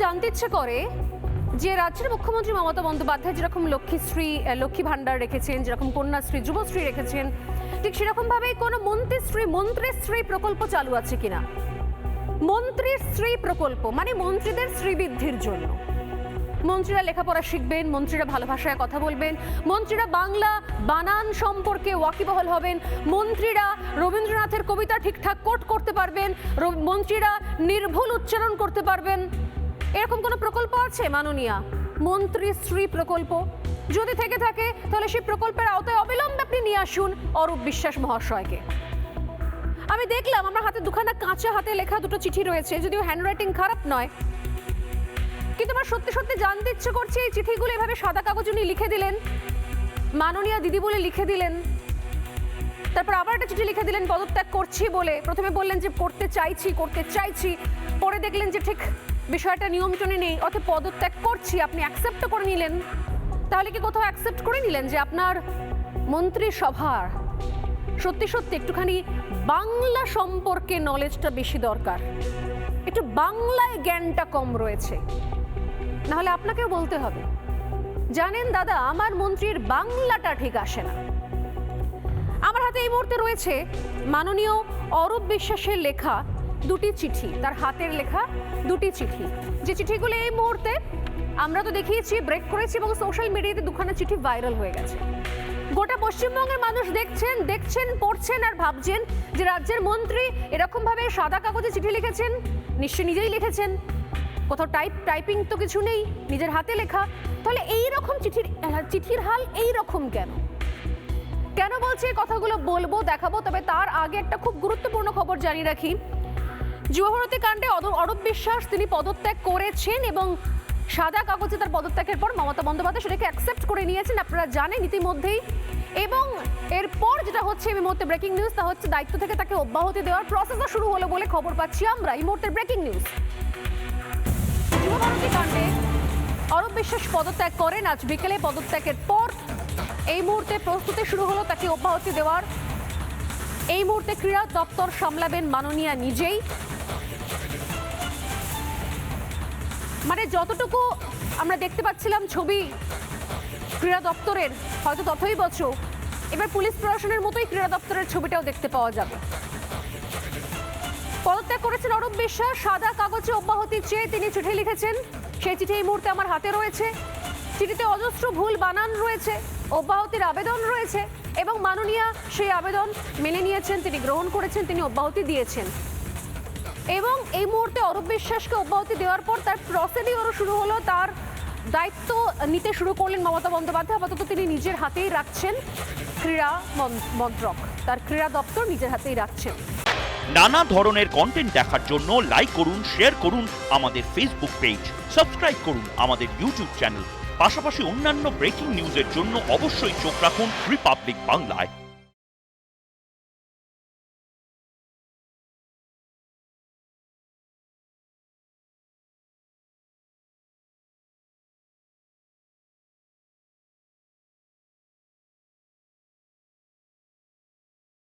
জানতে ইচ্ছে করে যে রাজ্যের মুখ্যমন্ত্রী মমতা বন্দ্যোপাধ্যায় যেরকম লক্ষ্মী ভাণ্ডার রেখেছেন, যেরকম কন্যাশ্রী, যুবশ্রী রেখেছেন, ঠিক সেরকম ভাবেই কোনো মন্ত্রীশ্রী প্রকল্প চালু আছে কিনা। মন্ত্রীর স্ত্রী প্রকল্প মানে মন্ত্রীদের শ্রীবৃদ্ধির জন্য। মন্ত্রীরা লেখাপড়া শিখবেন, মন্ত্রীরা ভালো ভাষায় কথা বলবেন, মন্ত্রীরা বাংলা বানান সম্পর্কে ওয়াকিবহাল হবেন, মন্ত্রীরা রবীন্দ্রনাথের কবিতা ঠিকঠাক কোট করতে পারবেন, মন্ত্রীরা নির্ভুল উচ্চারণ করতে পারবেন। এরকম কোনো প্রকল্প আছে মাননীয়া? মন্ত্রী স্ত্রী প্রকল্প যদি থেকে থাকে তাহলে সেই প্রকল্পের আওতায় অবিলম্বে আপনি নিয়ে আসুন অরূপ বিশ্বাস মহাশয়কে। আমি দেখলাম আমার হাতে দুখানা কাঁচা হাতে লেখা দুটো চিঠি রয়েছে, যদিও হ্যান্ডরাইটিং খারাপ নয়, কিন্তু আমার সত্যি সত্যি জানতে ইচ্ছে করছে এই চিঠিগুলো এভাবে সাদা কাগজে উনি লিখে দিলেন, মাননীয়া দিদি বলে লিখে দিলেন, তারপর আবার একটা চিঠি লিখে দিলেন পদত্যাগ করছি বলে। প্রথমে বললেন যে করতে চাইছি, পরে দেখলেন যে ঠিক বিষয়টা নিয়মটনে নেই, অর্থাৎ পদত্যাগ করছি, আপনি অ্যাকসেপ্ট করে নিলেন। তাহলে কি কোথাও অ্যাকসেপ্ট করে নিলেন যে আপনার মন্ত্রিসভার সত্যি সত্যি একটুখানি বাংলা সম্পর্কে নলেজটা বেশি দরকার, একটু বাংলায় জ্ঞানটা কম রয়েছে? নাহলে আপনাকেও বলতে হবে, জানেন দাদা আমার মন্ত্রীর বাংলাটা ঠিক আসে না। আমার হাতে এই মুহূর্তে রয়েছে মাননীয় অরূপ বিশ্বাসের লেখা দুটি চিঠি, তার হাতের লেখা দুটি চিঠি, যে চিঠিগুলো এই মুহূর্তে আমরা তো দেখিয়েছি, ব্রেক করেছি এবং সোশ্যাল মিডিয়াতে দুখানা চিঠি ভাইরাল হয়ে গেছে। গোটা পশ্চিমবঙ্গের মানুষ দেখছেন, পড়ছেন আর ভাবছেন যে রাজ্যের মন্ত্রী এরকম ভাবে সাদা কাগজে চিঠি লিখেছেন, নিশ্চয়ই নিজেই লিখেছেন, কোথাও টাইপিং তো কিছু নেই, নিজের হাতে লেখা। তাহলে এইরকম চিঠির হাল এইরকম কেন বলছি? এই কথাগুলো বলবো, দেখাবো, তবে তার আগে একটা খুব গুরুত্বপূর্ণ খবর জানিয়ে রাখি। যুবভারতী কাণ্ডে অরূপ বিশ্বাস তিনি পদত্যাগ করেছেন এবং সাদা কাগজে তার পদত্যাগের পর মমতা বন্দ্যোপাধ্যায় সেটাকে অ্যাকসেপ্ট করে নিয়েছেন, আপনারা জানেন ইতিমধ্যেই। এবং এরপর যেটা হচ্ছে এই মুহূর্তে ব্রেকিং নিউজ, তা হচ্ছে দায়িত্ব থেকে তাকে অব্যাহতি দেওয়ার প্রসেসও শুরু হলো বলে খবর পাচ্ছি আমরা। এই মুহূর্তে ব্রেকিং নিউজ, যুবভারতী কাণ্ডে অরূপ বিশ্বাস পদত্যাগ করেন। আজ বিকেলে পদত্যাগের পর এই মুহূর্তে প্রস্তুতি শুরু হলো তাকে অব্যাহতি দেওয়ার। এই মুহূর্তে ক্রীড়া দপ্তর সামলাবেন মাননীয়া নিজেই। মানে যতটুকু আমরা দেখতে পাচ্ছিলাম ছবি ক্রীড়া দপ্তরের, হয়তো ততই বছর এবার পুলিশ প্রশাসনের মতোই ক্রীড়া দপ্তরের ছবিটাও দেখতে পাওয়া যাবে। পদত্যাগ করেছেন অরূপ বিশ্বাস, সাদা কাগজে অব্যাহতি চেয়ে তিনি চিঠি লিখেছেন। সেই চিঠি এই মুহূর্তে আমার হাতে রয়েছে। চিঠিতে অজস্র ভুল বানান রয়েছে, অব্যাহতির আবেদন রয়েছে এবং মাননীয়া সেই আবেদন মেনে নিয়েছেন, তিনি গ্রহণ করেছেন, তিনি অব্যাহতি দিয়েছেন। এবং এই মুহূর্তে অরূপ বিশ্বাসকে অব্যাহতি দেওয়ার পর তার প্রসিডিওরও শুরু হলো, তার দায়িত্ব নিতে শুরু করলেন মমতা বন্দ্যোপাধ্যায়। আপাতত তিনি নিজের হাতেই রাখছেন ক্রীড়া মন্ত্রক, তার ক্রীড়া দপ্তর নিজের হাতেই রাখছেন। নানা ধরনের কন্টেন্ট দেখার জন্য লাইক করুন, শেয়ার করুন আমাদের ফেসবুক পেজ, সাবস্ক্রাইব করুন আমাদের ইউটিউব চ্যানেল। পাশাপাশি অন্যান্য ব্রেকিং নিউজের জন্য অবশ্যই চোখ রাখুন রিপাবলিক বাংলায়।